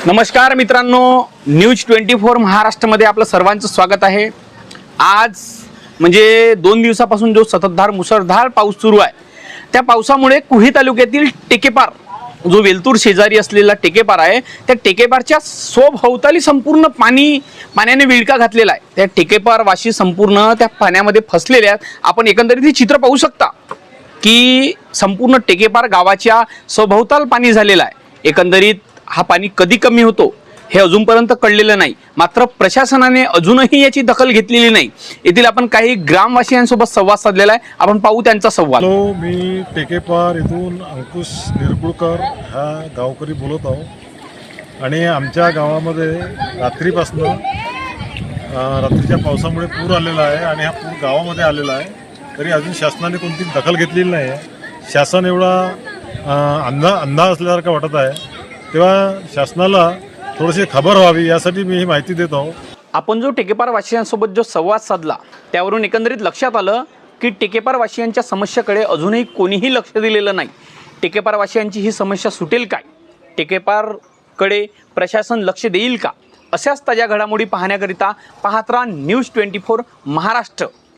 नमस्कार मित्रांनो, न्यूज 24 महाराष्ट्रामध्ये आपलं सर्वांचं स्वागत आहे। आज म्हणजे 2 दिवसापासून जो सततधार मुसळधार पाऊस सुरू आहे, त्या पावसामुळे कुही तालुक्यातील टेकेपार, जो वेलतूर शेजारी असलेला टेकेपार आहे, त्या टेकेपारच्या सोभोवताली संपूर्ण पाण्याने विळखा घातलेला आहे। त्या टेकेपार वाशी संपूर्ण त्या पाण्यामध्ये फसलेले आहेत। आपण एकंदरीत हे चित्र पाहू शकता की संपूर्ण टेकेपार गावाच्या सभोवताल पाणी झालेलं आहे। एकंदरीत हा पाणी कधी कमी होतो हे अजूनपर्यंत कळलेलं नाही, मात्र प्रशासनाने अजूनही याची दखल घेतलेली नाही। येथील आपण काही ग्रामवासियांसोबत संवाद साधलेला आहे, आपण पाहू त्यांचा संवाद। हॅलो, मी टेकेपार इथून अंकुश निरगुडकर हा गावकरी बोलत आहो आणि आमच्या गावामध्ये रात्रीपासून रात्रीच्या पावसामुळे पूर आलेला आहे आणि हा पूर गावामध्ये आलेला आहे, तरी अजून शासनाने कोणती दखल घेतलेली नाही आहे। शासन एवढा अंधा असल्यासारखं वाटत आहे, तेव्हा शासनाला थोडीशी खबर व्हावी यासाठी मी ही माहिती देत आहो। आपण जो टेकेपार वासियांसोबत जो संवाद साधला त्यावरून एकंदरीत लक्षात आलं की टेकेपार वासियांच्या समस्याकडे अजूनही कोणीही लक्ष दिलेलं नाही। टेकेपार वासियांची ही समस्या सुटेल काय? टेकेपारकडे प्रशासन लक्ष देईल का? अशाच ताज्या घडामोडी पाहण्याकरिता पाहत राहा न्यूज 24 महाराष्ट्र।